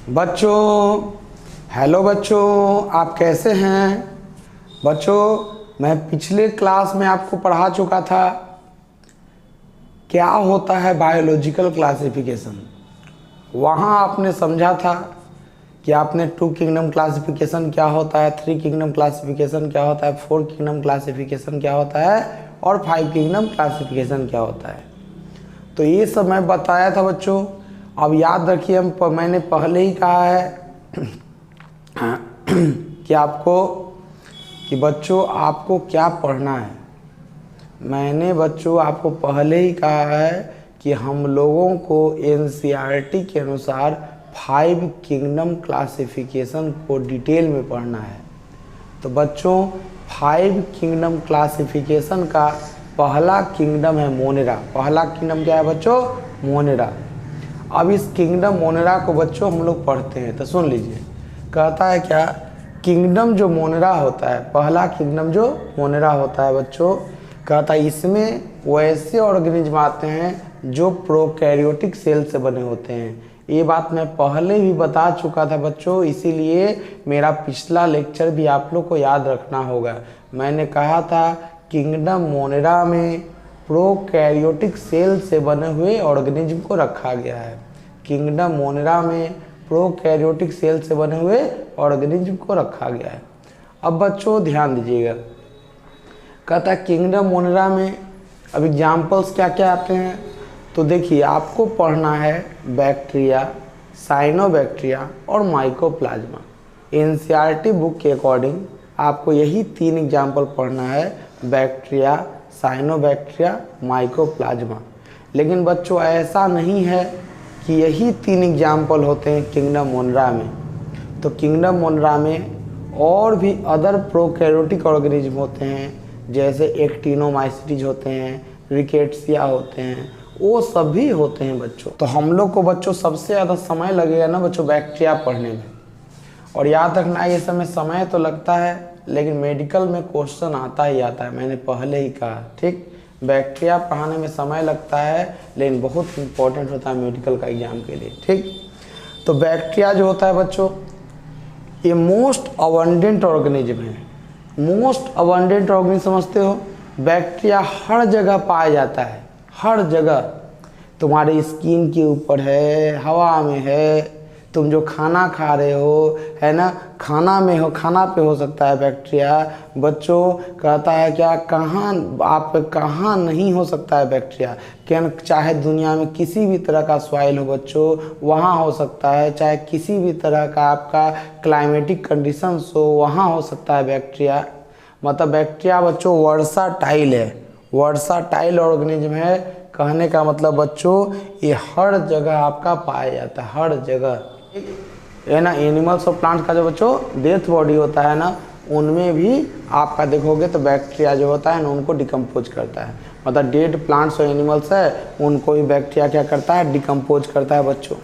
बच्चों, हेलो बच्चों, आप कैसे हैं? बच्चों, मैं पिछले क्लास में आपको पढ़ा चुका था क्या होता है बायोलॉजिकल क्लासिफिकेशन। वहाँ आपने समझा था कि आपने 2 किंगडम क्लासिफिकेशन क्या होता है, 3 किंगडम क्लासिफिकेशन क्या होता है, 4 किंगडम क्लासिफिकेशन क्या होता है और 5 किंगडम क्लासिफिकेशन क्या होता है। तो ये सब मैं बताया था बच्चों। अब याद रखिए, मैंने पहले ही कहा है कि बच्चों आपको क्या पढ़ना है। मैंने बच्चों आपको पहले ही कहा है कि हम लोगों को एनसीईआरटी के अनुसार 5 किंगडम क्लासिफिकेशन को डिटेल में पढ़ना है। तो बच्चों 5 किंगडम क्लासिफिकेशन का पहला किंगडम है मोनेरा। पहला किंगडम क्या है बच्चों? मोनेरा। अब इस किंगडम मोनेरा को बच्चों हम लोग पढ़ते हैं, तो सुन लीजिए। कहता है क्या, किंगडम जो मोनेरा होता है, पहला किंगडम जो मोनेरा होता है बच्चों, कहता है इसमें वैसे ऑर्गेनिज्म आते हैं जो प्रोकैरियोटिक सेल से बने होते हैं। ये बात मैं पहले भी बता चुका था बच्चों, इसीलिए मेरा पिछला लेक्चर भी आप लोग को याद रखना होगा। मैंने कहा था किंगडम मोनेरा में प्रोकैरियोटिक सेल से बने हुए ऑर्गेनिज्म को रखा गया है। किंगडम मोनेरा में प्रोकैरियोटिक सेल से बने हुए ऑर्गेनिज्म को रखा गया है। अब बच्चों ध्यान दीजिएगा, कहता है किंगडम मोनेरा में अब एग्जाम्पल्स क्या क्या आते हैं। तो देखिए, आपको पढ़ना है बैक्टीरिया, साइनोबैक्टीरिया और माइकोप्लाज्मा। एनसीईआरटी बुक के अकॉर्डिंग आपको यही 3 एग्जाम्पल पढ़ना है, बैक्टीरिया, साइनोबैक्टीरिया, माइकोप्लाज्मा। लेकिन बच्चों ऐसा नहीं है कि यही 3 एग्जाम्पल होते हैं किंगडम मोनेरा में। तो किंगडम मोनेरा में और भी अदर प्रोकैरियोटिक ऑर्गेनिज्म होते हैं, जैसे एक्टिनोमाइसीटीज होते हैं, रिकेट्सिया होते हैं, वो सभी होते हैं बच्चों। तो हम लोग को बच्चों सबसे ज़्यादा समय लगेगा ना बच्चों बैक्टीरिया पढ़ने में। और याद रखना, ये समय तो लगता है लेकिन मेडिकल में क्वेश्चन आता ही आता है, मैंने पहले ही कहा। ठीक, बैक्टीरिया पढ़ाने में समय लगता है लेकिन बहुत इंपॉर्टेंट होता है मेडिकल का एग्जाम के लिए। ठीक, तो बैक्टीरिया जो होता है बच्चों, ये मोस्ट अबंडेंट ऑर्गेनिज्म है। मोस्ट अबंडेंट ऑर्गेनिज्म समझते हो? बैक्टीरिया हर जगह पाया जाता है, हर जगह। तुम्हारे स्किन के ऊपर है, हवा में है, तुम जो खाना खा रहे हो है ना, खाना में हो, खाना पे हो सकता है बैक्टीरिया। बच्चों कहता है क्या, कहाँ नहीं हो सकता है बैक्टीरिया। क्या, चाहे दुनिया में किसी भी तरह का सॉइल हो बच्चों, वहाँ हो सकता है। चाहे किसी भी तरह का आपका क्लाइमेटिक कंडीशंस हो, वहाँ हो सकता है बैक्टीरिया। मतलब बैक्टीरिया बच्चों वर्साटाइल है, वर्साटाइल ऑर्गेनिज्म है। कहने का मतलब बच्चों ये हर जगह आपका पाया जाता है, हर जगह है ना। एनिमल्स और प्लांट्स का जो बच्चों डेथ बॉडी होता है ना, उनमें भी आपका देखोगे तो बैक्टीरिया जो होता है ना उनको डिकम्पोज करता है। मतलब डेड प्लांट्स और एनिमल्स है, उनको भी बैक्टीरिया क्या करता है, डिकम्पोज करता है बच्चों।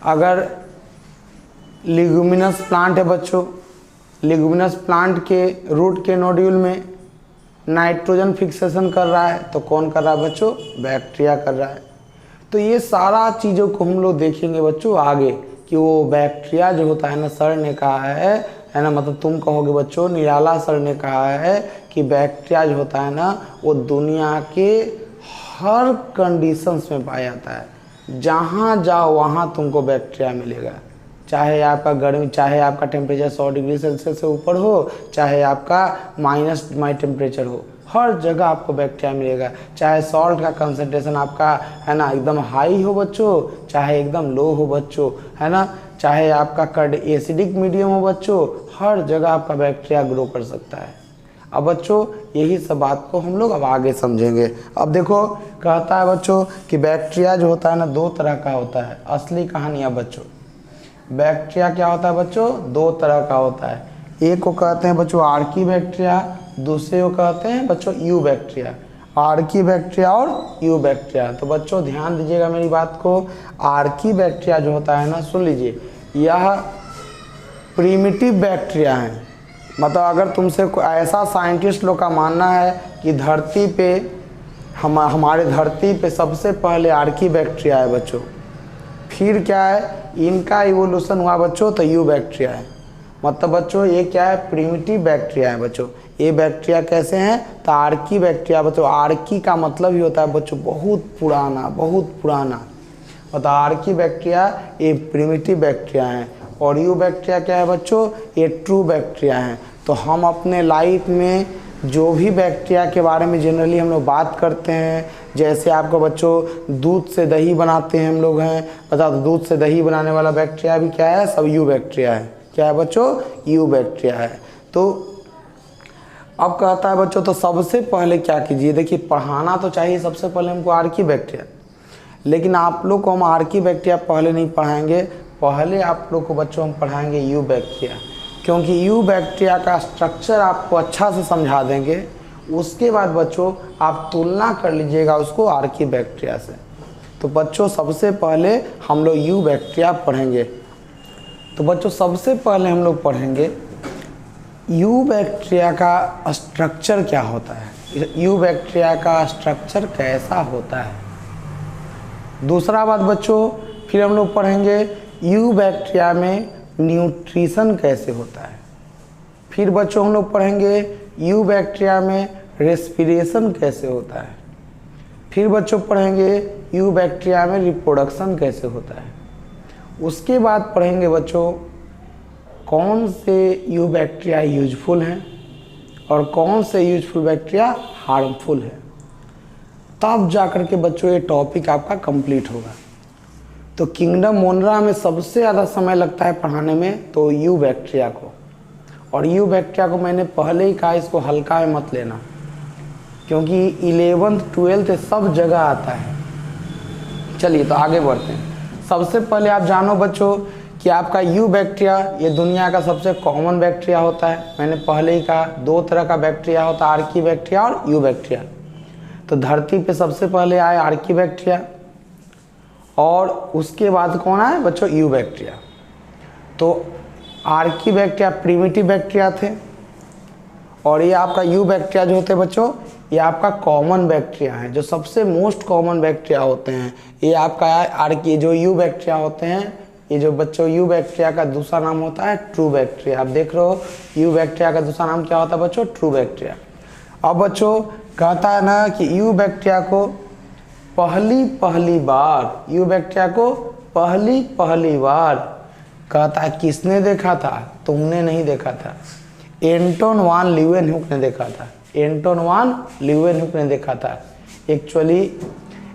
अगर लिग्यूमिनस प्लांट है बच्चों, लिग्यूमिनस प्लांट के रूट के नोड्यूल में नाइट्रोजन फिक्सेशन कर रहा है, तो कौन कर रहा है बच्चों? बैक्टीरिया कर रहा है। तो ये सारा चीज़ों को हम लोग देखेंगे बच्चों आगे, कि वो बैक्टीरिया जो होता है ना, सर ने कहा है ना, मतलब तुम कहोगे बच्चों, निराला सर ने कहा है कि बैक्टीरिया जो होता है ना, वो दुनिया के हर कंडीशंस में पाया जाता है। जहाँ जाओ वहाँ तुमको बैक्टीरिया मिलेगा। चाहे आपका गर्मी, चाहे आपका टेम्परेचर 100 डिग्री सेल्सियस से ऊपर हो, चाहे आपका माइनस टेम्परेचर हो, हर जगह आपको बैक्टीरिया मिलेगा। चाहे सॉल्ट का कंसंट्रेशन आपका है ना एकदम हाई हो बच्चों, चाहे एकदम लो हो बच्चों, है ना, चाहे आपका एसिडिक मीडियम हो बच्चों, हर जगह आपका बैक्टीरिया ग्रो कर सकता है। अब बच्चों यही सब बात को हम लोग अब आगे समझेंगे। अब देखो, कहता है बच्चों कि बैक्टीरिया जो होता है ना 2 तरह का होता है। असली कहानी है बच्चों, बैक्टीरिया क्या होता है बच्चों? 2 तरह का होता है। एक को कहते हैं बच्चों आर्की बैक्टीरिया, दूसरे को कहते हैं बच्चों यू बैक्टीरिया। आर्की बैक्टीरिया और यू बैक्टीरिया। तो बच्चों ध्यान दीजिएगा मेरी बात को। आर्की बैक्टीरिया जो होता है ना, सुन लीजिए, यह प्रिमिटिव बैक्टीरिया है। मतलब अगर तुमसे ऐसा साइंटिस्ट लोग का मानना है कि धरती पे हमारे धरती पे सबसे पहले आर्की बैक्टीरिया है बच्चों, फिर क्या है, इनका इवोल्यूशन हुआ बच्चों तो यू बैक्टीरिया है। मतलब बच्चों ये क्या है, प्रिमिटिव बैक्टीरिया है बच्चों। ये बैक्टीरिया कैसे हैं, तो आर्की बैक्टीरिया बच्चों। आर्की का मतलब ही होता है बच्चों बहुत पुराना, बहुत पुराना। मतलब आर्की बैक्टीरिया ये प्रिमिटिव बैक्टीरिया है, और यू बैक्टीरिया क्या है बच्चों, ये ट्रू बैक्टीरिया है। तो हम अपने लाइफ में जो भी बैक्टीरिया के बारे में जनरली हम लोग बात करते हैं, जैसे आपको बच्चों दूध से दही बनाते हैं हम लोग हैं, बता दो दूध से दही बनाने वाला बैक्टीरिया भी क्या है, सब यू बैक्टीरिया है। क्या है बच्चों, यू बैक्टीरिया है। तो अब कहता है बच्चों, तो सबसे पहले क्या कीजिए, देखिए पढ़ाना तो चाहिए सबसे पहले हमको आर्की बैक्टीरिया, लेकिन आप लोग को हम आर्की बैक्टीरिया पहले नहीं पढ़ाएंगे, पहले आप लोग को बच्चों हम पढ़ाएंगे यू बैक्टीरिया, क्योंकि यू बैक्टीरिया का स्ट्रक्चर आपको अच्छा से समझा देंगे। उसके बाद बच्चों आप तुलना कर लीजिएगा उसको आर्की बैक्टीरिया से। तो बच्चों सबसे पहले हम लोग यू बैक्टीरिया पढ़ेंगे। तो बच्चों सबसे पहले हम लोग पढ़ेंगे यू बैक्टीरिया का स्ट्रक्चर क्या होता है, यू बैक्टीरिया का स्ट्रक्चर कैसा होता है। दूसरा बात बच्चों फिर हम लोग पढ़ेंगे यू बैक्टीरिया में न्यूट्रिशन कैसे होता है। फिर बच्चों हम लोग पढ़ेंगे यू बैक्टीरिया में रेस्पिरेशन कैसे होता है। फिर बच्चों पढ़ेंगे यू बैक्टीरिया में रिप्रोडक्शन कैसे होता है। उसके बाद पढ़ेंगे बच्चों कौन से यू बैक्टीरिया यूजफुल हैं और कौन से यूजफुल बैक्टीरिया हार्मफुल है। तब जाकर के बच्चों ये टॉपिक आपका कंप्लीट होगा। तो किंगडम मोनरा में सबसे ज़्यादा समय लगता है पढ़ाने में तो यू बैक्टीरिया को, और यू बैक्टीरिया को मैंने पहले ही कहा इसको हल्का में मत लेना, क्योंकि 11th 12th सब जगह आता है। चलिए तो आगे बढ़ते हैं। सबसे पहले आप जानो बच्चों कि आपका यू बैक्टीरिया ये दुनिया का सबसे कॉमन बैक्टीरिया होता है। मैंने पहले ही कहा दो तरह का बैक्टीरिया होता है, आर्की बैक्टीरिया और यू बैक्टीरिया। तो धरती पे सबसे पहले आए आर्की बैक्टीरिया, और उसके बाद कौन आए बच्चों, यू बैक्टीरिया। तो आर्की बैक्टीरिया प्रिमिटिव बैक्टीरिया थे, और ये आपका यू बैक्टीरिया जो होते हैं बच्चों ये आपका कॉमन बैक्टीरिया है, जो सबसे मोस्ट कॉमन बैक्टीरिया होते हैं। ये आपका आर्की जो यू बैक्टीरिया होते हैं, ये जो बच्चों यू बैक्टीरिया का दूसरा नाम होता है ट्रू बैक्टीरिया। आप देख रहे हो यू बैक्टीरिया का दूसरा नाम क्या होता है बच्चों, ट्रू बैक्टीरिया। अब बच्चों कहता है ना कि यू बैक्टीरिया को पहली बार, यू बैक्टीरिया को पहली बार कहता है किसने देखा था, तुमने नहीं देखा था, एंटोन वान लीeuwenhoek ने देखा था। एंटोन वान लीeuwenhoek ने देखा था। एक्चुअली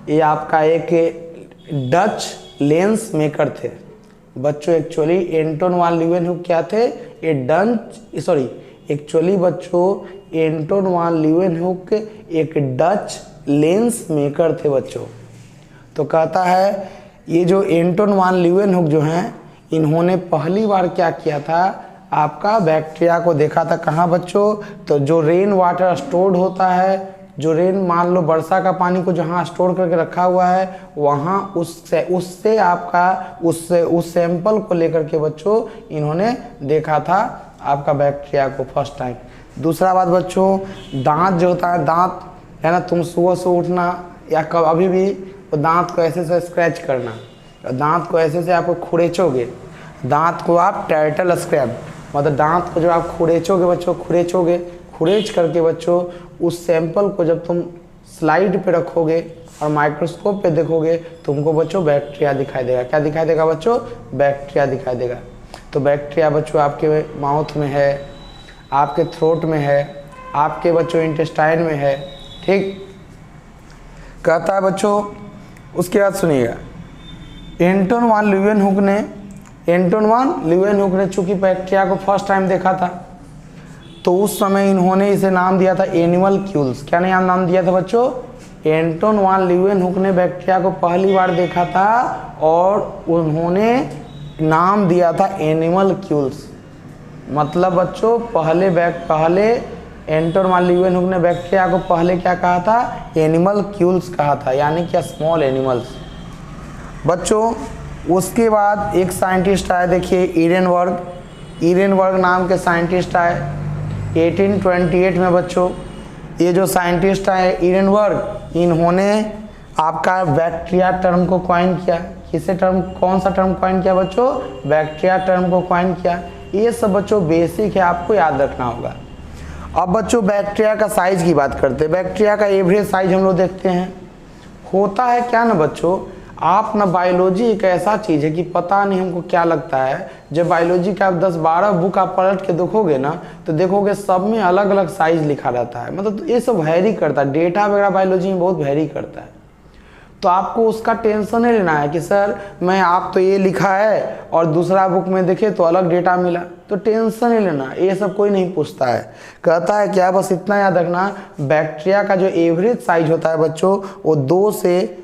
ये आपका एक डच लेंस मेकर थे बच्चों। एक्चुअली एंटोन वान लीeuwenhoek क्या थे, ये एक्चुअली बच्चों एंटोन वान लीeuwenhoek एक डच लेंस मेकर थे बच्चों। तो कहता है ये जो एंटोन वान लीeuwenhoek जो हैं, इन्होंने पहली बार क्या किया था, आपका बैक्टीरिया को देखा था। कहाँ बच्चों, तो जो रेन वाटर स्टोर्ड होता है, जो रेन मान लो वर्षा का पानी को जहाँ स्टोर करके रखा हुआ है, वहाँ उससे आपका उस सैंपल को लेकर के बच्चों इन्होंने देखा था आपका बैक्टीरिया को फर्स्ट टाइम। दूसरा बात बच्चों, दांत जो होता है, दांत है ना, तुम सुबह से उठना या कब अभी भी वो दांत को ऐसे से स्क्रैच करना, दांत को ऐसे से आपको खुरेचोगे, दांत को आप टर्टल स्क्रैप, मतलब दांत को जब आप खुरेचोगे बच्चों, खुरेच करके बच्चों उस सैंपल को जब तुम स्लाइड पे रखोगे और माइक्रोस्कोप पे देखोगे, तुमको बच्चों बैक्टीरिया दिखाई देगा। क्या दिखाई देगा बच्चों, बैक्टीरिया दिखाई देगा। तो बैक्टीरिया बच्चों आपके माउथ में है, आपके थ्रोट में है, आपके बच्चों इंटेस्टाइन में है। ठीक कहता है बच्चों। उसके बाद सुनिएगा, एंटोन वान लीeuwenhoek ने चूंकि बैक्टीरिया को फर्स्ट टाइम देखा था, तो उस समय इन्होंने इसे नाम दिया था एनिमलक्यूल्स। क्या नाम दिया था बच्चों, एंटोन वान लीeuwenhoek ने बैक्टीरिया को पहली बार देखा था और उन्होंने नाम दिया था एनिमलक्यूल्स। मतलब बच्चों पहले एंटोन वान लीeuwenhoek ने बैक्टीरिया को पहले क्या कहा था, एनिमलक्यूल्स कहा था, यानी कि स्मॉल एनिमल्स बच्चों। उसके बाद एक साइंटिस्ट आए, देखिए इरेनबर्ग नाम के साइंटिस्ट आए 1828 में बच्चों। ये जो साइंटिस्ट आए इरेनबर्ग, इन्होंने आपका बैक्टीरिया टर्म को कॉइन किया। किसे टर्म, कौन सा टर्म कॉइन किया बच्चों, बैक्टीरिया टर्म को कॉइन किया। ये सब बच्चों बेसिक है, आपको याद रखना होगा। अब बच्चों बैक्टीरिया का साइज की बात करते हैं। बैक्टीरिया का एवरेज साइज हम लोग देखते हैं। होता है क्या ना बच्चों, आप ना बायोलॉजी एक ऐसा चीज़ है कि पता नहीं हमको क्या लगता है, जब बायोलॉजी का आप 10-12 बुक आप पलट के देखोगे ना तो देखोगे सब में अलग अलग साइज लिखा रहता है। मतलब तो ये सब वेरी करता है, डेटा वगैरह बायोलॉजी में बहुत वेरी करता है। तो आपको उसका टेंशन नहीं लेना है कि सर मैं आप तो ये लिखा है और दूसरा बुक में देखे तो अलग डेटा मिला, तो टेंशन नहीं लेना, ये सब कोई नहीं पूछता है। कहता है क्या, बस इतना याद रखना, बैक्टीरिया का जो एवरेज साइज होता है बच्चों वो 2 से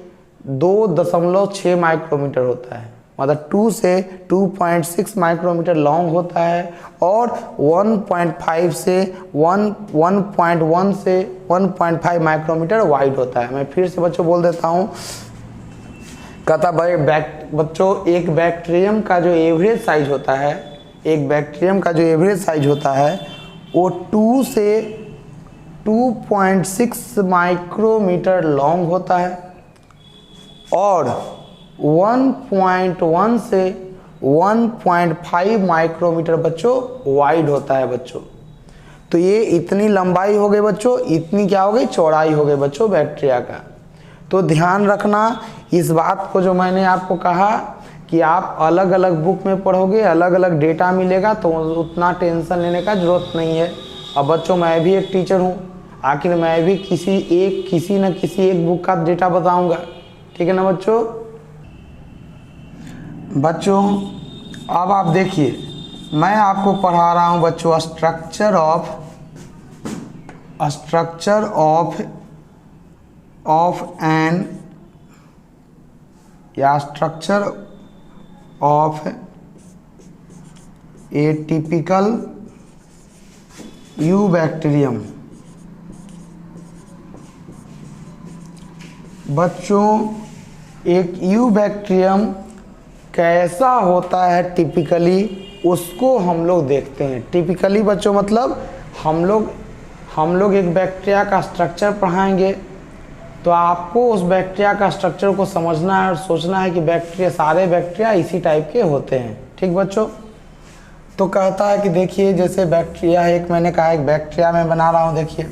2.6 माइक्रोमीटर होता है। मतलब 2 से 2.6 माइक्रोमीटर लॉन्ग होता है और 1.5 से 1.1 से 1.5 माइक्रोमीटर वाइड होता है। मैं फिर से बच्चों बोल देता हूँ। कहता भाई बच्चों एक बैक्टीरियम का जो एवरेज साइज होता है, एक बैक्टीरियम का जो एवरेज साइज होता है वो 2 से 2.6 माइक्रोमीटर लॉन्ग होता है और 1.1 से 1.5 माइक्रोमीटर बच्चों वाइड होता है बच्चों। तो ये इतनी लंबाई हो गई बच्चों, इतनी क्या हो गई, चौड़ाई हो गई बच्चों बैक्टीरिया का। तो ध्यान रखना इस बात को, जो मैंने आपको कहा कि आप अलग अलग बुक में पढ़ोगे, अलग अलग डेटा मिलेगा, तो उतना टेंशन लेने का जरूरत नहीं है। अब बच्चों मैं भी एक टीचर हूँ, आखिर मैं भी किसी न किसी एक बुक का डेटा बताऊँगा, ठीक है ना बच्चों। बच्चों अब आप देखिए, मैं आपको पढ़ा रहा हूँ बच्चों स्ट्रक्चर ऑफ ए टिपिकल यूबैक्टीरियम। बच्चों एक यूबैक्टीरियम कैसा होता है टिपिकली, उसको हम लोग देखते हैं। टिपिकली बच्चों मतलब हम लोग एक बैक्टीरिया का स्ट्रक्चर पढ़ाएंगे, तो आपको उस बैक्टीरिया का स्ट्रक्चर को समझना है और सोचना है कि बैक्टीरिया, सारे बैक्टीरिया इसी टाइप के होते हैं, ठीक बच्चों। तो कहता है कि देखिए जैसे बैक्टीरिया है, एक मैंने कहा एक बैक्टीरिया मैं बना रहा हूँ। देखिए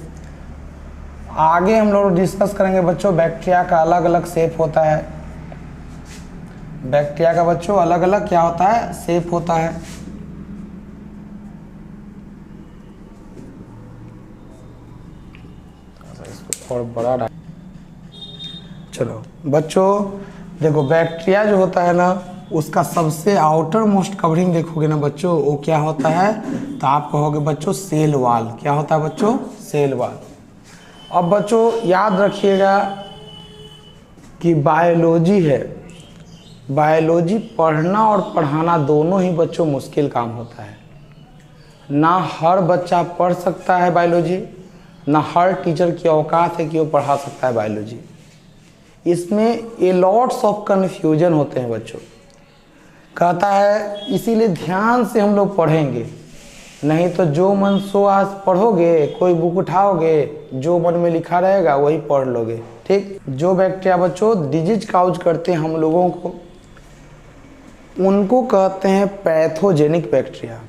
आगे हम लोग डिस्कस करेंगे बच्चों, बैक्टीरिया का अलग अलग शेप होता है। बैक्टीरिया का बच्चों अलग अलग क्या होता है, शेप होता है। इसको और बड़ा चलो बच्चों देखो, बैक्टीरिया जो होता है ना उसका सबसे आउटर मोस्ट कवरिंग देखोगे ना बच्चों, वो क्या होता है, तो आप कहोगे बच्चों सेल वाल। क्या होता है बच्चों, सेल वाल। अब बच्चों याद रखिएगा कि बायोलॉजी है, बायोलॉजी पढ़ना और पढ़ाना दोनों ही बच्चों मुश्किल काम होता है। ना हर बच्चा पढ़ सकता है बायोलॉजी, ना हर टीचर की औकात है कि वो पढ़ा सकता है बायोलॉजी। इसमें ए लॉट्स ऑफ कन्फ्यूजन होते हैं बच्चों। कहता है इसीलिए ध्यान से हम लोग पढ़ेंगे, नहीं तो जो मन सो आज पढ़ोगे, कोई बुक उठाओगे, जो मन में लिखा रहेगा वही पढ़ लोगे, ठीक। जो बैक्टीरिया बच्चों डिजीज काउज करते हैं हम लोगों को, उनको कहते हैं pathogenic bacteria.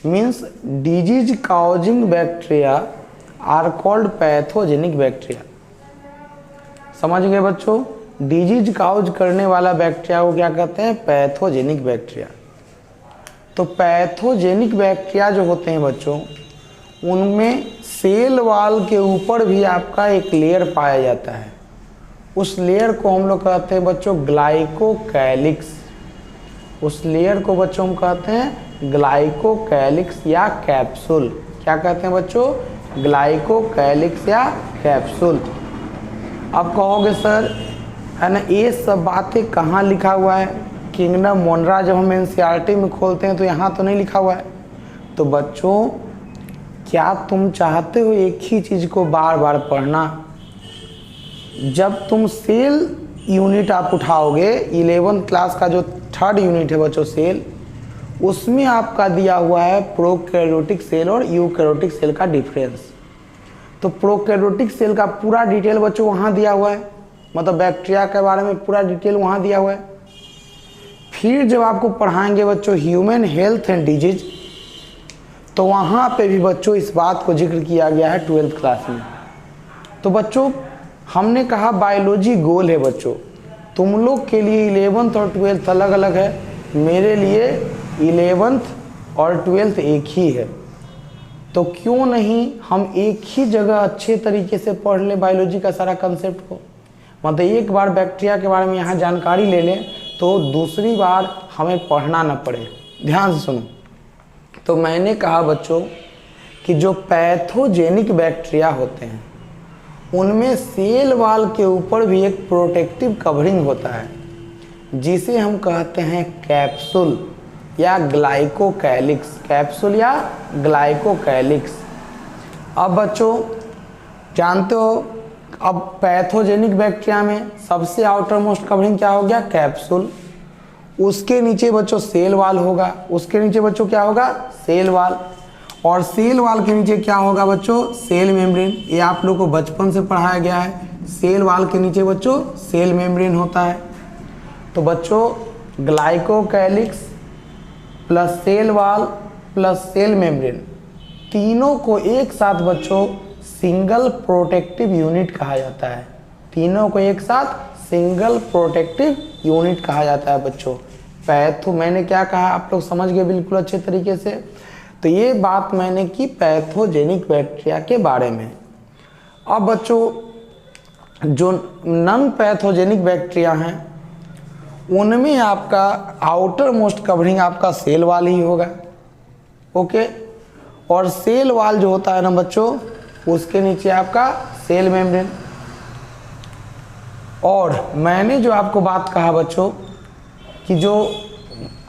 Means disease causing bacteria are called pathogenic bacteria. समझ गए बच्चों, डिजीज काउज करने वाला बैक्टीरिया को क्या कहते हैं, पैथोजेनिक बैक्टीरिया। तो पैथोजेनिक बैक्टीरिया जो होते हैं बच्चों, उनमें सेल वाल के ऊपर भी आपका एक लेयर पाया जाता है। उस लेयर को हम लोग कहते हैं बच्चों ग्लाइकोकैलिक्स। उस लेयर को बच्चों हम कहते हैं ग्लाइकोकैलिक्स या कैप्सूल। क्या कहते हैं बच्चों, ग्लाइकोकैलिक्स या कैप्सूल। अब कहोगे सर है ना, ये सब बातें कहाँ लिखा हुआ है, किंगडम मोनरा जब हम एनसीईआरटी में खोलते हैं तो यहाँ तो नहीं लिखा हुआ है। तो बच्चों क्या तुम चाहते हो एक ही चीज़ को बार बार पढ़ना? जब तुम सेल यूनिट आप उठाओगे, 11th क्लास का जो 3rd यूनिट है बच्चों सेल, उसमें आपका दिया हुआ है प्रोकैरियोटिक सेल और यूकैरियोटिक सेल का डिफरेंस। तो प्रोकैरियोटिक सेल का पूरा डिटेल बच्चों वहाँ दिया हुआ है, मतलब बैक्टीरिया के बारे में पूरा डिटेल वहाँ दिया हुआ है। फिर जब आपको पढ़ाएंगे बच्चों ह्यूमन हेल्थ एंड डिजीज, तो वहाँ पे भी बच्चों इस बात को जिक्र किया गया है 12th क्लास में। तो बच्चों हमने कहा बायोलॉजी गोल है बच्चों, तुम लोग के लिए 11th और 12th अलग अलग है, मेरे लिए 11th और 12th एक ही है। तो क्यों नहीं हम एक ही जगह अच्छे तरीके से पढ़ लें बायोलॉजी का सारा कंसेप्ट को। मतलब एक बार बैक्टीरिया के बारे में यहाँ जानकारी ले लें तो दूसरी बार हमें पढ़ना न पड़े। ध्यान से सुनो। तो मैंने कहा बच्चों कि जो पैथोजेनिक बैक्टीरिया होते हैं उनमें सेल वाल के ऊपर भी एक प्रोटेक्टिव कवरिंग होता है, जिसे हम कहते हैं कैप्सूल या ग्लाइकोकैलिक्स। कैप्सूल या ग्लाइकोकैलिक्स। अब बच्चों जानते हो, अब पैथोजेनिक बैक्टीरिया में सबसे आउटर मोस्ट कवरिंग क्या हो गया? कैप्सूल। उसके नीचे बच्चों सेल वाल होगा, उसके नीचे बच्चों क्या होगा? Cell wall. और सेल वाल के नीचे क्या होगा बच्चों? Cell membrane. ये आप लोग को बचपन से पढ़ाया गया है। सेल वाल के नीचे बच्चों सेल मेम्ब्रेन होता है। तो बच्चों glycocalyx plus cell wall plus cell membrane, तीनों को एक साथ बच्चों सिंगल प्रोटेक्टिव यूनिट कहा जाता है। तीनों को एक साथ सिंगल प्रोटेक्टिव यूनिट कहा जाता है बच्चों। पैथो मैंने क्या कहा आप लोग समझ गए बिल्कुल अच्छे तरीके से। तो ये बात मैंने की पैथोजेनिक बैक्टीरिया के बारे में। अब बच्चों जो नॉन पैथोजेनिक बैक्टीरिया हैं उनमें आपका आउटर मोस्ट कवरिंग आपका सेल वाल ही होगा। ओके। और सेल वाल जो होता है ना बच्चों, उसके नीचे आपका सेल मेम्ब्रेन। और मैंने जो आपको बात कहा बच्चों कि जो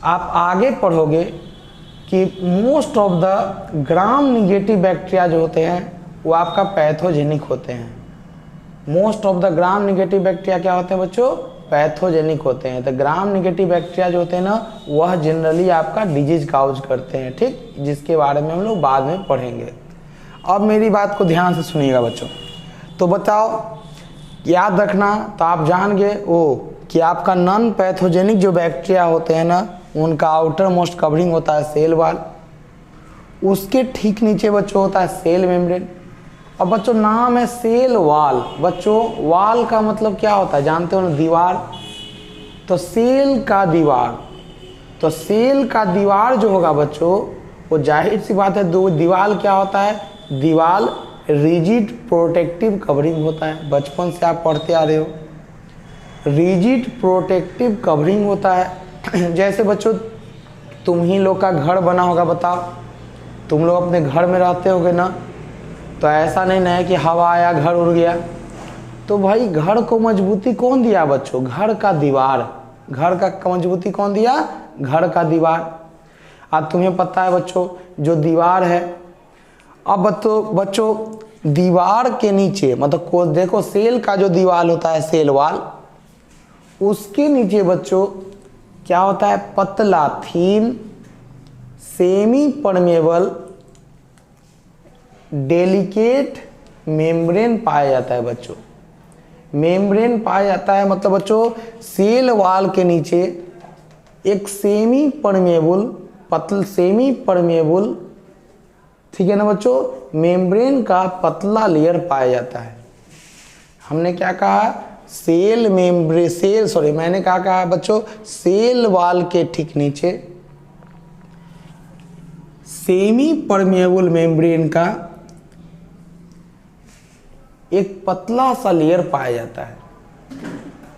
आप आगे पढ़ोगे कि most of the gram negative bacteria जो होते हैं वो आपका पैथोजेनिक होते हैं। Most of the gram negative bacteria क्या होते हैं बच्चों? पैथोजेनिक होते हैं। तो ग्राम निगेटिव बैक्टीरिया जो होते हैं ना वह जनरली आपका डिजीज काउज करते हैं, ठीक, जिसके बारे में हम लोग बाद में पढ़ेंगे। अब मेरी बात को ध्यान से सुनिएगा बच्चों। तो बताओ, याद रखना, तो आप जान गए कि आपका नॉन पैथोजेनिक जो बैक्टीरिया होते हैं ना उनका आउटर मोस्ट कवरिंग होता है सेल वाल, उसके ठीक नीचे बच्चों होता है सेल मेम्ब्रेन। अब बच्चों नाम है सेल वाल। बच्चों वाल का मतलब क्या होता है जानते हो ना? दीवार। तो सेल का दीवार, तो सेल का दीवार जो होगा बच्चों वो जाहिर सी बात है दीवार क्या होता है? दीवार रिजिड प्रोटेक्टिव कवरिंग होता है। बचपन से आप पढ़ते आ रहे हो, रिजिड प्रोटेक्टिव कवरिंग होता है। जैसे बच्चों तुम ही लोग का घर बना होगा, बताओ तुम लोग अपने घर में रहते होगे ना, तो ऐसा नहीं ना है कि हवा आया घर उड़ गया। तो भाई घर को मजबूती कौन दिया बच्चों? घर का दीवार। घर का मजबूती कौन दिया? घर का दीवार। अब तुम्हें पता है बच्चों जो दीवार है, अब बच्चों दीवार के नीचे मतलब देखो सेल का जो दीवार होता है सेल वाल, उसके नीचे बच्चों क्या होता है? पतला थीन सेमी परमेबल डेलिकेट मेम्ब्रेन पाया जाता है बच्चों। मेम्ब्रेन पाया जाता है मतलब बच्चों सेल वाल के नीचे एक सेमी परमेबल ठीक है ना बच्चों, मेम्ब्रेन का पतला लेयर पाया जाता है। हमने क्या कहा? मैंने कहा बच्चों सेल वाल के ठीक नीचे सेमी परमेबल मेम्ब्रेन का एक पतला सा लेयर पाया जाता है।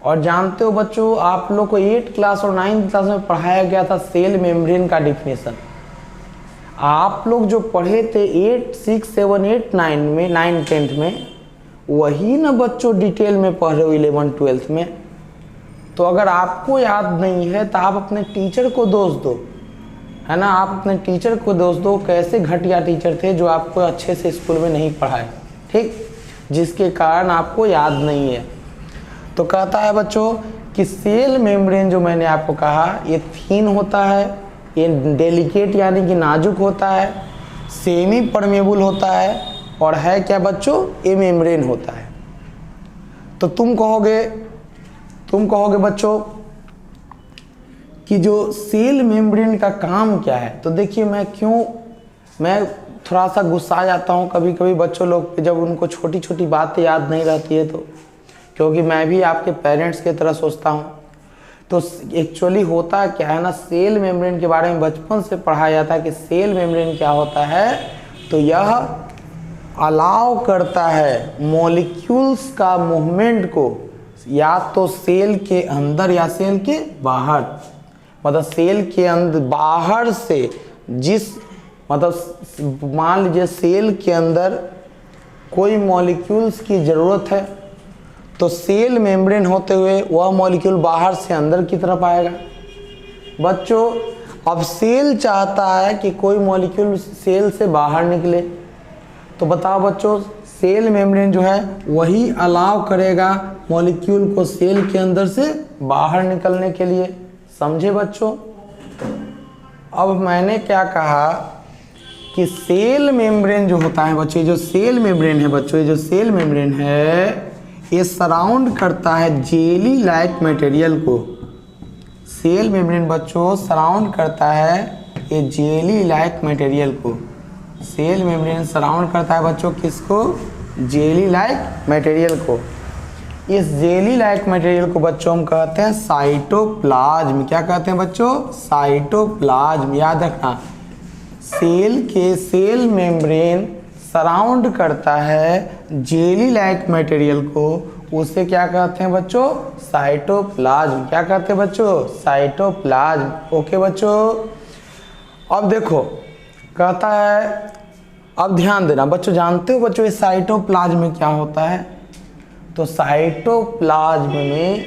और जानते हो बच्चों आप लोग को 8th क्लास और 9th क्लास में पढ़ाया गया था सेल मेम्ब्रेन का डिफिनेशन। आप लोग जो पढ़े थे 8, 6, 7, 8, 9 में 9, 10th में, वही ना बच्चों डिटेल में पढ़ रहे हो 11, 12th में। तो अगर आपको याद नहीं है तो आप अपने टीचर को दोष दो, है ना। आप अपने टीचर को दोष दो, कैसे घटिया टीचर थे जो आपको अच्छे से स्कूल में नहीं पढ़ाए, ठीक, जिसके कारण आपको याद नहीं है। तो कहता है बच्चों कि सेल मेम्ब्रेन जो मैंने आपको कहा ये थीन होता है, ये डेलिकेट यानी कि नाजुक होता है, सेमी परमेबल होता है और है क्या बच्चों? ये मेम्ब्रेन होता है। तो तुम कहोगे बच्चों कि जो सेल मेम्ब्रेन का काम क्या है। तो देखिए मैं थोड़ा सा गुस्सा जाता हूँ कभी कभी बच्चों लोग पे, जब उनको छोटी छोटी बातें याद नहीं रहती है, तो क्योंकि मैं भी आपके पेरेंट्स की तरह सोचता हूँ। तो एक्चुअली होता क्या है ना, सेल मेम्ब्रेन के बारे में बचपन से पढ़ाया जाता है कि सेल मेम्ब्रेन क्या होता है। तो यह अलाउ करता है मॉलिक्यूल्स का मूवमेंट को, या तो सेल के अंदर या सेल के बाहर। मतलब सेल के अंदर बाहर से मतलब मान लीजिए सेल के अंदर कोई मॉलिक्यूल्स की ज़रूरत है, तो सेल मेम्ब्रेन होते हुए वह मॉलिक्यूल बाहर से अंदर की तरफ आएगा। बच्चों अब सेल चाहता है कि कोई मॉलिक्यूल सेल से बाहर निकले, तो बताओ बच्चों सेल मेम्ब्रेन जो है वही अलाउ करेगा मॉलिक्यूल को सेल के अंदर से बाहर निकलने के लिए। समझे बच्चों? अब मैंने क्या कहा कि सेल मेम्ब्रेन जो होता है बच्चों, जो सेल मेम्ब्रेन है बच्चों, ये जो सेल मेम्ब्रेन है ये सराउंड करता है जेली लाइक मटेरियल को। सेल मेम्ब्रेन बच्चों सराउंड करता है ये जेली लाइक मटेरियल को। सेल मेम्ब्रेन सराउंड करता है बच्चों किसको? जेली लाइक मटेरियल को। इस जेली लाइक मटेरियल को बच्चों हम कहते हैं साइटोप्लाज्म। क्या कहते हैं बच्चों? साइटोप्लाज्म। याद रखना, सेल मेम्ब्रेन सराउंड करता है जेली लाइक मटेरियल को, उसे क्या कहते हैं बच्चों? साइटोप्लाज्म। क्या कहते हैं बच्चों? साइटोप्लाज्म। ओके बच्चों, अब देखो कहता है, अब ध्यान देना बच्चों, जानते हो बच्चों इस साइटोप्लाज्म में क्या होता है? तो साइटोप्लाज्म में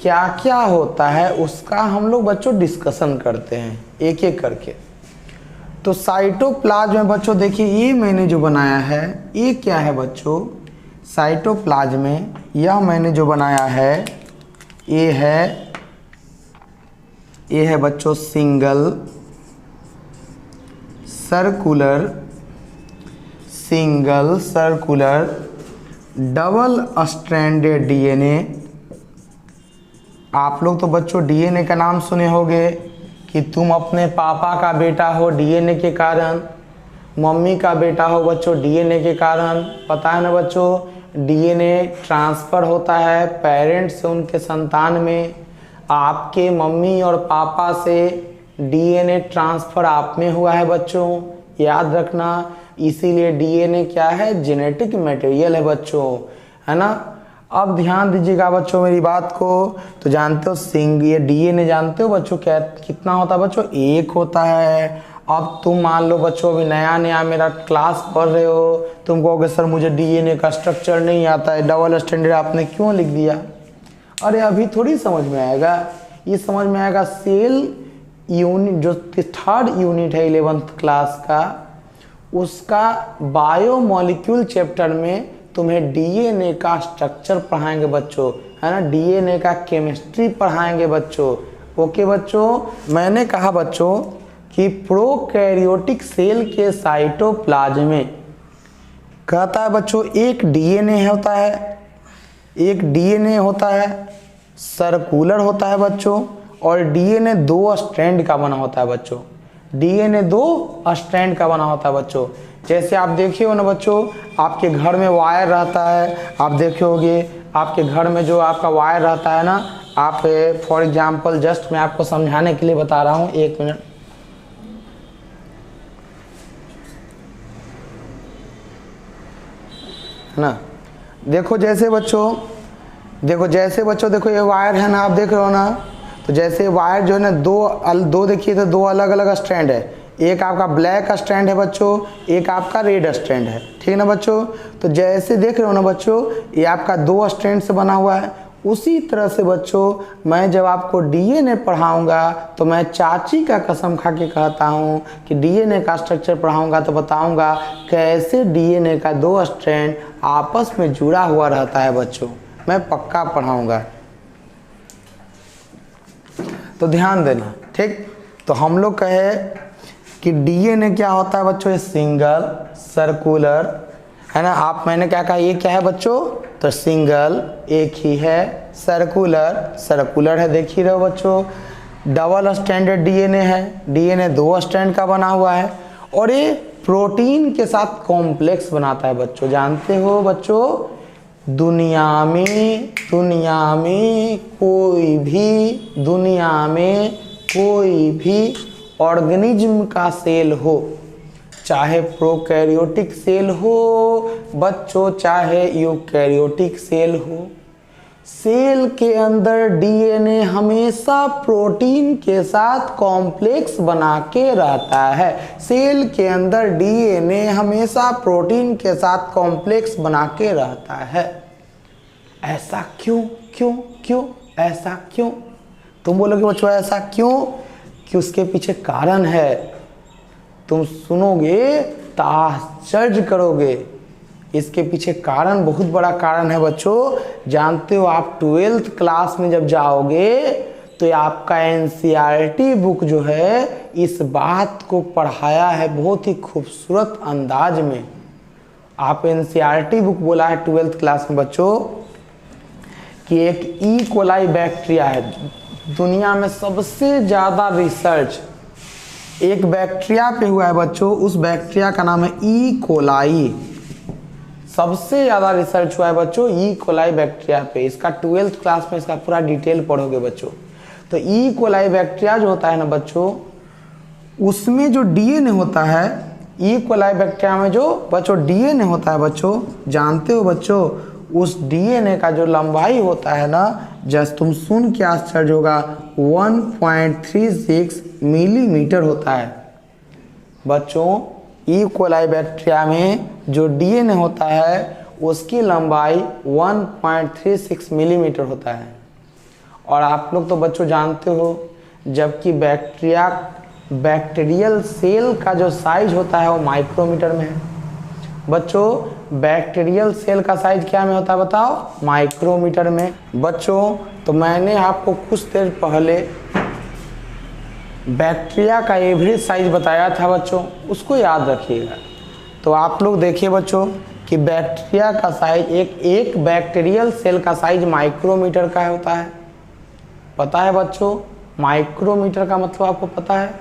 क्या क्या होता है उसका हम लोग बच्चों डिस्कशन करते हैं एक एक करके। तो साइटोप्लाज्म में बच्चों देखिए ये मैंने जो बनाया है ये क्या है बच्चों? साइटोप्लाज्म में यह मैंने जो बनाया है ये है बच्चों single circular double stranded DNA. आप लोग तो बच्चों डीएनए का नाम सुने होंगे कि तुम अपने पापा का बेटा हो डीएनए के कारण, मम्मी का बेटा हो बच्चों डीएनए के कारण। पता है ना बच्चों, डीएनए ट्रांसफ़र होता है पेरेंट्स से उनके संतान में। आपके मम्मी और पापा से डीएनए ट्रांसफ़र आप में हुआ है बच्चों, याद रखना। इसीलिए डीएनए क्या है? जेनेटिक मटेरियल है बच्चों, है ना। अब ध्यान दीजिएगा बच्चों मेरी बात को। तो जानते हो ये डीएनए जानते हो बच्चों क्या कितना होता है बच्चों? एक होता है। अब तुम मान लो बच्चों अभी नया मेरा क्लास पढ़ रहे हो, तुम कहोगे सर मुझे डीएनए का स्ट्रक्चर नहीं आता है, डबल स्टैंडर्ड आपने क्यों लिख दिया? अरे अभी थोड़ी समझ में आएगा, ये समझ में आएगा सेल यूनिट जो थर्ड यूनिट है 11th क्लास का, उसका बायोमॉलिक्यूल चैप्टर में तुम्हें डीएनए का स्ट्रक्चर पढ़ाएंगे बच्चों, है ना। डीएनए का केमिस्ट्री पढ़ाएंगे बच्चों। ओके बच्चों, मैंने कहा बच्चों कि प्रोकैरियोटिक सेल के साइटोप्लाज्म में कहता है बच्चों एक डीएनए होता है सर्कुलर होता है बच्चों, और डीएनए 2 स्ट्रैंड का बना होता है बच्चों। डीएनए 2 स्ट्रैंड का बना होता है बच्चों। जैसे आप देखे हो ना बच्चों, आपके घर में वायर रहता है, आप देखे होगे आपके घर में जो आपका वायर रहता है ना, आप फॉर एग्जांपल जस्ट मैं आपको समझाने के लिए बता रहा हूँ, 1 मिनट। ना देखो जैसे बच्चों देखो ये वायर है ना, आप देख रहे हो ना। तो जैसे वायर जो है ना दो देखिए, तो 2 अलग अलग स्ट्रैंड है। एक आपका ब्लैक स्ट्रैंड है बच्चों, एक आपका रेड स्ट्रैंड है, ठीक है ना बच्चों। तो जैसे देख रहे हो ना बच्चों, ये आपका 2 स्ट्रैंड से बना हुआ है। उसी तरह से बच्चों मैं जब आपको डीएनए पढ़ाऊंगा तो मैं चाची का कसम खा के कहता हूँ कि डीएनए का स्ट्रक्चर पढ़ाऊंगा तो बताऊंगा कैसे डीएनए का 2 स्ट्रैंड आपस में जुड़ा हुआ रहता है बच्चों, मैं पक्का पढ़ाऊंगा। तो ध्यान देना, ठीक। तो हम लोग कहे कि डीएनए क्या होता है बच्चों? ये सिंगल सर्कुलर, है ना। मैंने क्या कहा, ये क्या है बच्चों? तो सिंगल एक ही है, सर्कुलर सर्कुलर है, देख ही रहे हो बच्चों। डबल स्टैंडर्ड डीएनए है, डीएनए 2 स्टैंड का बना हुआ है और ये प्रोटीन के साथ कॉम्प्लेक्स बनाता है बच्चों। जानते हो बच्चों, दुनिया में कोई भी ऑर्गेनिज्म का सेल हो, चाहे प्रोकैरियोटिक सेल हो बच्चों, चाहे यूकैरियोटिक सेल हो, सेल के अंदर डीएनए हमेशा प्रोटीन के साथ कॉम्प्लेक्स बना के रहता है। सेल के अंदर डीएनए हमेशा प्रोटीन के साथ कॉम्प्लेक्स बना के रहता है। ऐसा क्यों क्यों क्यों ऐसा क्यों? तुम बोलोगे बच्चों ऐसा क्यों? कि उसके पीछे कारण है, तुम सुनोगे तो आश्चर्य करोगे। इसके पीछे कारण बहुत बड़ा कारण है बच्चों। जानते हो, आप 12th क्लास में जब जाओगे तो आपका एनसीईआरटी बुक जो है इस बात को पढ़ाया है बहुत ही खूबसूरत अंदाज में। आप एनसीईआरटी बुक बोला है 12th क्लास में बच्चों कि एक ई कोलाई बैक्टीरिया है, दुनिया में सबसे ज़्यादा रिसर्च एक बैक्टीरिया पे हुआ है बच्चों। उस बैक्टीरिया का नाम है ई कोलाई। सबसे ज़्यादा रिसर्च हुआ है बच्चों ई कोलाई बैक्टीरिया पे। इसका 12th क्लास में इसका पूरा डिटेल पढ़ोगे बच्चों। तो ई कोलाई बैक्टीरिया जो होता है ना बच्चों, उसमें जो डीएनए होता है, ई कोलाई बैक्टीरिया में जो बच्चों डीएनए होता है बच्चों, जानते हो बच्चों, उस डीएनए का जो लंबाई होता है ना, जस्ट तुम सुन के आश्चर्य होगा, 1.36 मिलीमीटर होता है बच्चों। ई कोलाई बैक्टीरिया में जो डीएनए होता है उसकी लंबाई 1.36 मिलीमीटर होता है। और आप लोग तो बच्चों जानते हो, जबकि बैक्टीरियल सेल का जो साइज होता है वो माइक्रोमीटर में है बच्चों। बैक्टीरियल सेल का साइज क्या में होता है बताओ? माइक्रोमीटर में बच्चों। तो मैंने आपको कुछ देर पहले बैक्टीरिया का एवरेज साइज बताया था बच्चों, उसको याद रखिएगा। तो आप लोग देखिए बच्चों कि बैक्टीरिया का साइज एक बैक्टीरियल सेल का साइज माइक्रोमीटर का होता है। पता है बच्चों माइक्रोमीटर का मतलब आपको पता है?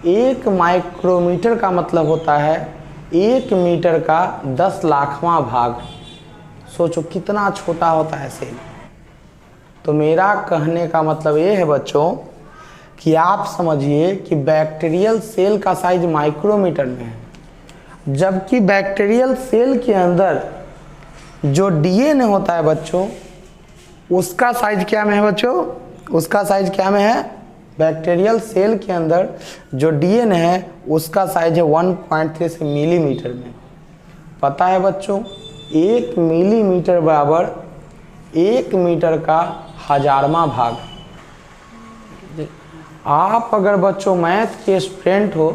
1 माइक्रोमीटर का मतलब होता है 1 मीटर का 10 लाखवां भाग। सोचो कितना छोटा होता है सेल। तो मेरा कहने का मतलब ये है बच्चों कि आप समझिए कि बैक्टीरियल सेल का साइज माइक्रोमीटर में है, जबकि बैक्टीरियल सेल के अंदर जो डीएनए होता है बच्चों उसका साइज क्या में है बच्चों? उसका साइज क्या में है? बैक्टीरियल सेल के अंदर जो डीएनए है उसका साइज है 1.3 मिलीमीटर में। पता है बच्चों 1 मिलीमीटर बराबर 1 मीटर का 1000वां भाग। आप अगर बच्चों मैथ के स्टूडेंट हो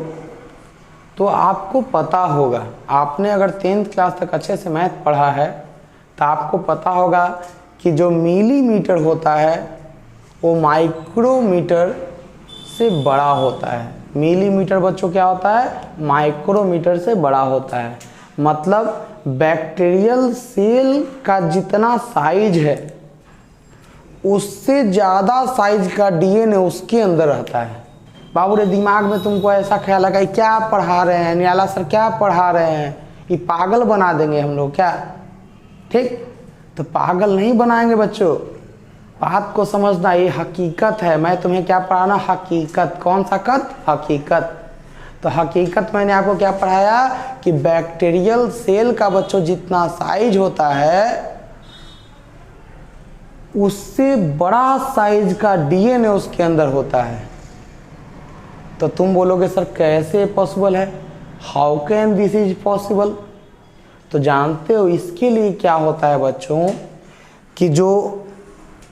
तो आपको पता होगा, आपने अगर 10th क्लास तक अच्छे से मैथ पढ़ा है तो आपको पता होगा कि जो मिलीमीटर होता है वो माइक्रोमीटर से बड़ा होता है। मिलीमीटर बच्चों क्या होता है? माइक्रोमीटर से बड़ा होता है। मतलब बैक्टीरियल सेल का जितना साइज है उससे ज़्यादा साइज का डीएनए उसके अंदर रहता है। बाबू रे दिमाग में तुमको ऐसा ख्याल लगा क्या पढ़ा रहे हैं, निराला सर क्या पढ़ा रहे हैं, ये पागल बना देंगे हम लोग क्या? ठीक, तो पागल नहीं बनाएंगे बच्चों, बात को समझना, ये हकीकत है। मैं तुम्हें क्या पढ़ाना? हकीकत। कौन सा कत? हकीकत। तो हकीकत मैंने आपको क्या पढ़ाया कि बैक्टीरियल सेल का बच्चों जितना साइज होता है उससे बड़ा साइज का डीएनए उसके अंदर होता है। तो तुम बोलोगे सर कैसे पॉसिबल है? How can this is possible? तो जानते हो इसके लिए क्या होता है बच्चों कि जो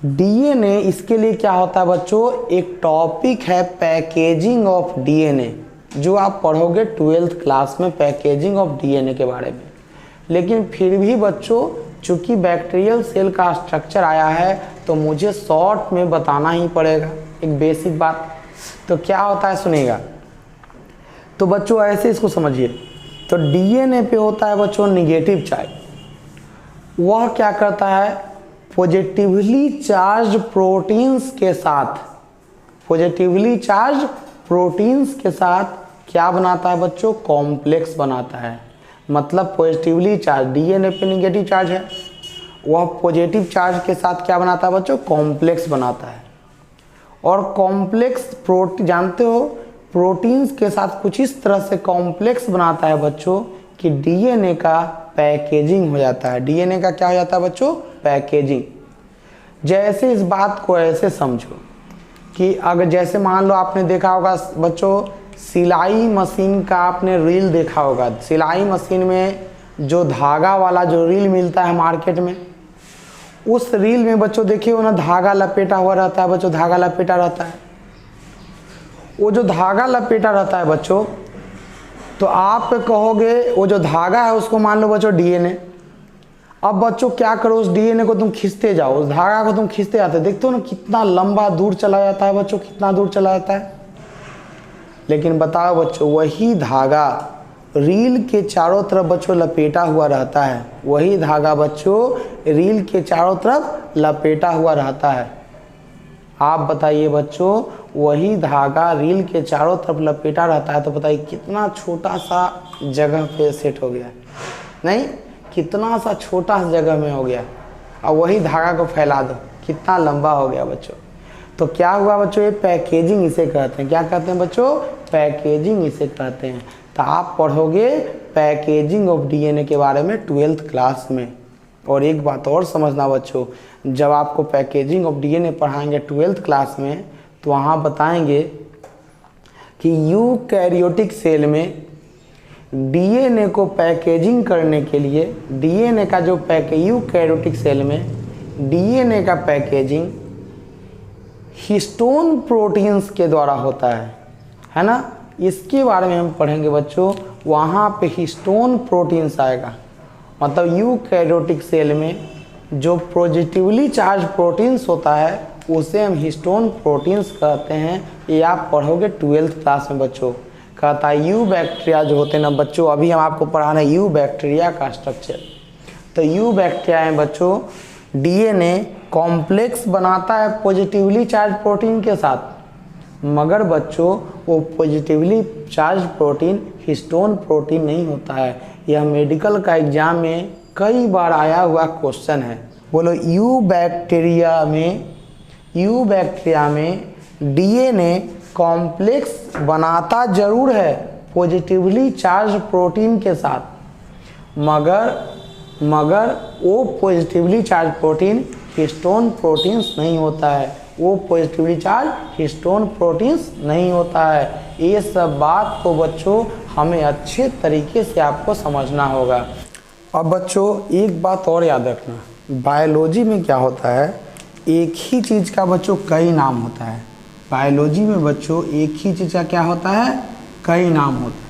डीएनए, इसके लिए क्या होता है बच्चों, एक टॉपिक है पैकेजिंग ऑफ डीएनए, जो आप पढ़ोगे 12th क्लास में पैकेजिंग ऑफ डीएनए के बारे में। लेकिन फिर भी बच्चों चूंकि बैक्टीरियल सेल का स्ट्रक्चर आया है तो मुझे शॉर्ट में बताना ही पड़ेगा एक बेसिक बात। तो क्या होता है सुनिएगा। तो बच्चों ऐसे इसको समझिए। तो डीएनए पे होता है बच्चों निगेटिव चार्ज, वह क्या करता है, पॉजिटिवली चार्ज प्रोटीन्स के साथ, पॉजिटिवली चार्ज प्रोटीन्स के साथ क्या बनाता है बच्चों, कॉम्प्लेक्स बनाता है। मतलब पॉजिटिवली चार्ज, डीएनए पे निगेटिव चार्ज है, वह पॉजिटिव चार्ज के साथ क्या बनाता है बच्चों, कॉम्प्लेक्स बनाता है। और कॉम्प्लेक्स प्रोटीन जानते हो, प्रोटीन्स के साथ कुछ इस तरह से कॉम्प्लेक्स बनाता है बच्चों कि डीएनए का पैकेजिंग हो जाता है। डीएनए का क्या हो जाता है बच्चों, पैकेजिंग। जैसे इस बात को ऐसे समझो कि अगर जैसे मान लो आपने देखा होगा बच्चों, सिलाई मशीन का आपने रील देखा होगा। सिलाई मशीन में जो धागा वाला जो रील मिलता है मार्केट में, उस रील में बच्चों देखिए वो ना धागा लपेटा हुआ रहता है बच्चों, धागा लपेटा रहता है। वो जो धागा लपेटा रहता है बच्चों, तो आप कहोगे वो जो धागा है उसको मान लो बच्चों डीएनए। अब बच्चों क्या करो, उस डीएनए को तुम खींचते जाओ, उस धागा को तुम खींचते जाते, देखते हो ना कितना लंबा दूर चला जाता है बच्चों, कितना दूर चला जाता है। लेकिन बताओ बच्चों, वही धागा रील के चारों तरफ बच्चों लपेटा हुआ रहता है, वही धागा बच्चों रील के चारों तरफ लपेटा हुआ रहता है। आप बताइए बच्चों, वही धागा रील के चारों तरफ लपेटा रहता है, तो बताइए कितना छोटा सा जगह पे सेट हो गया, नहीं कितना सा छोटा सा जगह में हो गया। अब वही धागा को फैला दो, कितना लंबा हो गया बच्चों। तो क्या हुआ बच्चों, ये पैकेजिंग इसे कहते हैं। क्या कहते हैं बच्चों, पैकेजिंग इसे कहते हैं। तो आप पढ़ोगे पैकेजिंग ऑफ डीएनए के बारे में 12th क्लास में। और एक बात और समझना बच्चों, जब आपको पैकेजिंग ऑफ डीएनए पढ़ाएंगे 12th क्लास में, तो वहाँ बताएंगे कि यूकैरियोटिक सेल में डीएनए को पैकेजिंग करने के लिए, डीएनए का जो यूकैरियोटिक सेल में डीएनए का पैकेजिंग हिस्टोन प्रोटीन्स के द्वारा होता है ना। इसके बारे में हम पढ़ेंगे बच्चों, वहाँ पे हिस्टोन प्रोटीन्स आएगा। मतलब यूकैरियोटिक सेल में जो पॉजिटिवली चार्ज प्रोटीन्स होता है उसे हम हिस्टोन प्रोटीन्स कहते हैं। ये आप पढ़ोगे 12th क्लास में बच्चों। कहता है यू बैक्टीरिया जो होते हैं ना बच्चों, अभी हम आपको पढ़ा रहे हैं यू बैक्टीरिया का स्ट्रक्चर। तो यू बैक्टीरिया में बच्चों डीएनए कॉम्प्लेक्स बनाता है पॉजिटिवली चार्ज प्रोटीन के साथ, मगर बच्चों वो positively charge protein histone protein नहीं होता है। यह मेडिकल का एग्जाम में कई बार आया हुआ क्वेश्चन है। बोलो, यू बैक्टीरिया में डीएनए कॉम्प्लेक्स बनाता जरूर है पॉजिटिवली चार्ज प्रोटीन के साथ, मगर वो positively charge protein histone proteins नहीं होता है। वो पॉजिटिवली चार्ज हिस्टोन प्रोटीन्स नहीं होता है। ये सब बात को बच्चों हमें अच्छे तरीके से आपको समझना होगा। अब बच्चों एक बात और याद रखना, बायोलॉजी में क्या होता है, एक ही चीज़ का बच्चों कई नाम होता है। बायोलॉजी में बच्चों एक ही चीज़ का क्या होता है, कई नाम होता है।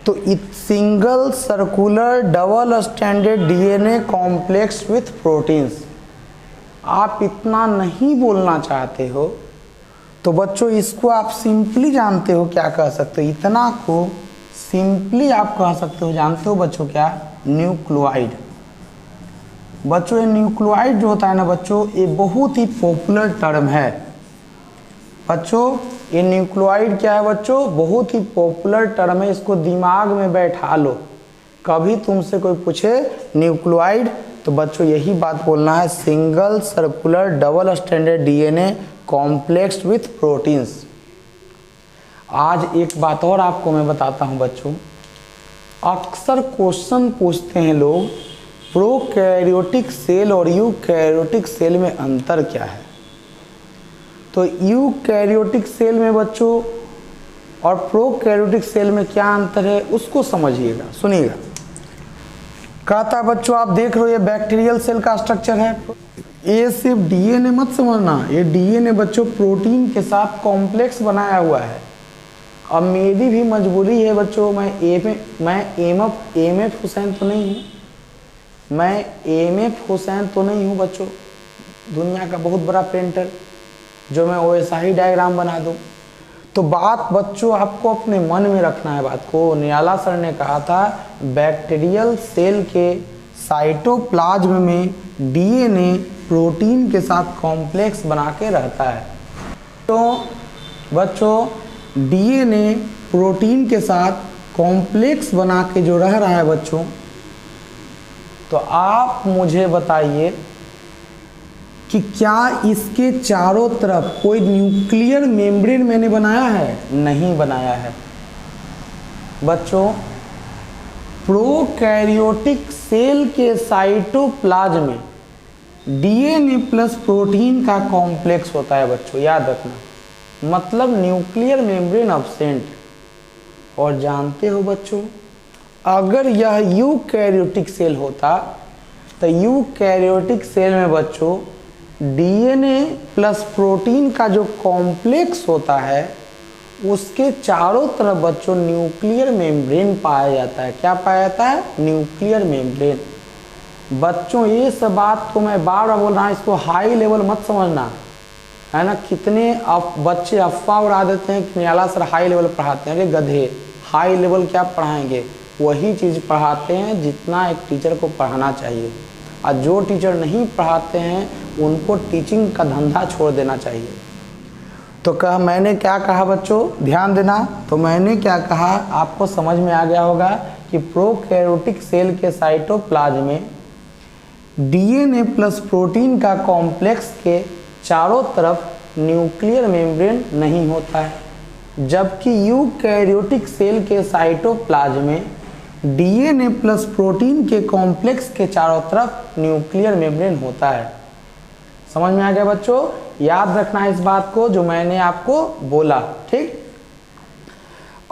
तो single circular double standard DNA complex with proteins. आप इतना नहीं बोलना चाहते हो तो बच्चों इसको आप सिंपली जानते हो क्या कह सकते हो, इतना को सिंपली आप कह सकते हो, जानते हो बच्चों क्या, न्यूक्लियोइड। बच्चों ये न्यूक्लियोइड जो होता है ना बच्चों, ये बहुत ही पॉपुलर टर्म है। बच्चों ये न्यूक्लियोइड क्या है बच्चों, बहुत ही पॉपुलर टर्म है, इसको दिमाग में बैठा लो। कभी तुमसे कोई पूछे न्यूक्लियोइड तो बच्चों यही बात बोलना है, single circular double standard DNA complex with proteins. आज एक बात और आपको मैं बताता हूं बच्चों, अक्सर क्वेश्चन पूछते हैं लोग प्रोकैरियोटिक सेल और यूकैरियोटिक सेल में अंतर क्या है। तो यूकैरियोटिक सेल में बच्चों और प्रोकैरियोटिक सेल में क्या अंतर है उसको समझिएगा, सुनिएगा। कहता है बच्चों, आप देख रहे हो ये बैक्टीरियल सेल का स्ट्रक्चर है। ये सिर्फ डीएनए मत समझना, ये डीएनए बच्चों प्रोटीन के साथ कॉम्प्लेक्स बनाया हुआ है। अब मेरी भी मजबूरी है बच्चों, मैं एमएफ हुसैन तो नहीं हूँ, मैं एमएफ हुसैन तो नहीं हूँ बच्चों, दुनिया का बहुत बड़ा पेंटर जो मैं वैसा ही डायग्राम बना दूँ। तो बात बच्चों आपको अपने मन में रखना है बात को। निराला सर ने कहा था बैक्टीरियल सेल के साइटोप्लाज्म में डीएनए प्रोटीन के साथ कॉम्प्लेक्स बना के रहता है। तो बच्चों डीएनए प्रोटीन के साथ कॉम्प्लेक्स बना के जो रह रहा है बच्चों, तो आप मुझे बताइए कि क्या इसके चारों तरफ कोई न्यूक्लियर मेम्ब्रेन मैंने बनाया है? नहीं बनाया है। बच्चों प्रोकैरियोटिक सेल के साइटोप्लाज्म में डीएनए प्लस प्रोटीन का कॉम्प्लेक्स होता है बच्चों, याद रखना, मतलब न्यूक्लियर मेम्ब्रेन अब्सेंट। और जानते हो बच्चों, अगर यह यूकैरियोटिक सेल होता तो यूकैरियोटिक सेल में बच्चों डीएनए प्लस प्रोटीन का जो कॉम्प्लेक्स होता है उसके चारों तरफ बच्चों न्यूक्लियर मेम्ब्रेन पाया जाता है। क्या पाया जाता है? Nuclear membrane. बच्चों ये सब बात तो मैं बार बार बोल रहा हूँ, इसको हाई लेवल मत समझना, है ना। कितने बच्चे अफवाह उड़ा देते हैं कि निराला सर हाई लेवल पढ़ाते हैं। अरे गधे, हाई लेवल क्या पढ़ाएंगे? वही चीज़ पढ़ाते हैं जितना एक टीचर को पढ़ाना चाहिए। और जो टीचर नहीं पढ़ाते हैं उनको टीचिंग का धंधा छोड़ देना चाहिए। तो मैंने क्या कहा बच्चों, ध्यान देना। तो मैंने क्या कहा आपको समझ में आ गया होगा कि प्रोकैरियोटिक सेल के साइटोप्लाज्म में डीएनए प्लस प्रोटीन का कॉम्प्लेक्स के चारों तरफ न्यूक्लियर मेम्ब्रेन नहीं होता है, जबकि यूकैरियोटिक सेल के साइटोप्लाज्म में डीएनए प्लस प्रोटीन के कॉम्प्लेक्स के चारों तरफ न्यूक्लियर मेम्ब्रेन होता है। समझ में आ गया बच्चों? याद रखना है इस बात को जो मैंने आपको बोला, ठीक।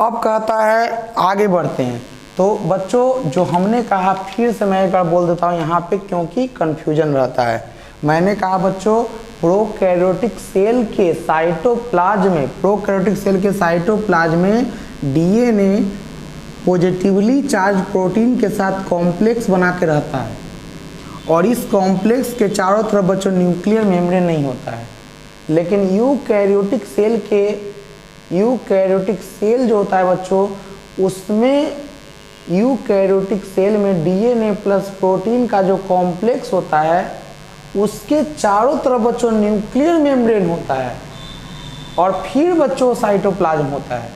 अब कहता है आगे बढ़ते हैं। तो बच्चों जो हमने कहा, फिर से मैं एक बार बोल देता हूँ यहाँ पे क्योंकि कन्फ्यूजन रहता है। मैंने कहा बच्चों प्रोकैरियोटिक सेल के साइटोप्लाज्म में, प्रोकैरियोटिक सेल के साइटोप्लाज्म में डीएनए पॉजिटिवली चार्ज प्रोटीन के साथ कॉम्प्लेक्स बना के रहता है और इस कॉम्प्लेक्स के चारों तरफ बच्चों न्यूक्लियर मेम्ब्रेन नहीं होता है। लेकिन यूकैरियोटिक सेल जो होता है बच्चों, उसमें यूकैरियोटिक सेल में डीएनए प्लस प्रोटीन का जो कॉम्प्लेक्स होता है उसके चारों तरफ बच्चों न्यूक्लियर मेम्ब्रेन होता है और फिर बच्चों साइटोप्लाज्म होता है।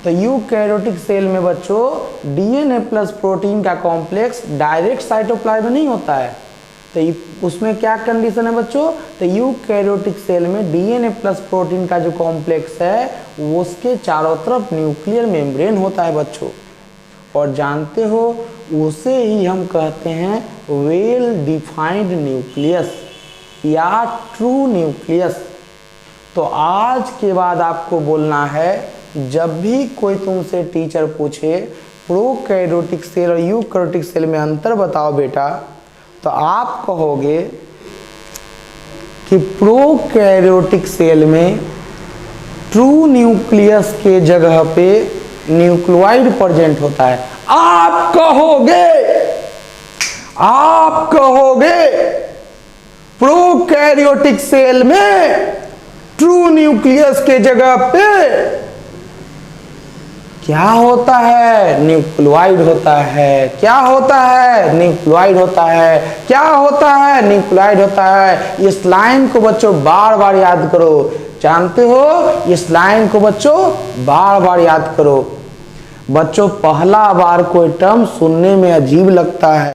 तो यूकैरियोटिक सेल में बच्चों डीएनए प्लस प्रोटीन का कॉम्प्लेक्स डायरेक्ट साइटोप्लाज्म में नहीं होता है। तो उसमें क्या कंडीशन है बच्चों? तो यूकैरियोटिक सेल में डीएनए प्लस प्रोटीन का जो कॉम्प्लेक्स है उसके चारों तरफ न्यूक्लियर मेम्ब्रेन होता है बच्चों। और जानते हो उसे ही हम कहते हैं वेल डिफाइंड न्यूक्लियस या ट्रू न्यूक्लियस। तो आज के बाद आपको बोलना है, जब भी कोई तुमसे टीचर पूछे प्रोकैरियोटिक सेल और यूकैरियोटिक सेल में अंतर बताओ बेटा, तो आप कहोगे कि प्रोकैरियोटिक सेल में ट्रू न्यूक्लियस के जगह पे न्यूक्लियोइड प्रेजेंट होता है। आप कहोगे प्रोकैरियोटिक सेल में ट्रू न्यूक्लियस के जगह पे क्या होता है? न्यूक्लियोइड होता है। क्या होता है? न्यूक्लियोइड होता है। क्या होता है? न्यूक्लियोइड होता है। इस लाइन को बच्चों बार बार याद करो। जानते हो, इस लाइन को बच्चों बार बार याद करो। बच्चों पहला बार कोई टर्म सुनने में अजीब लगता है,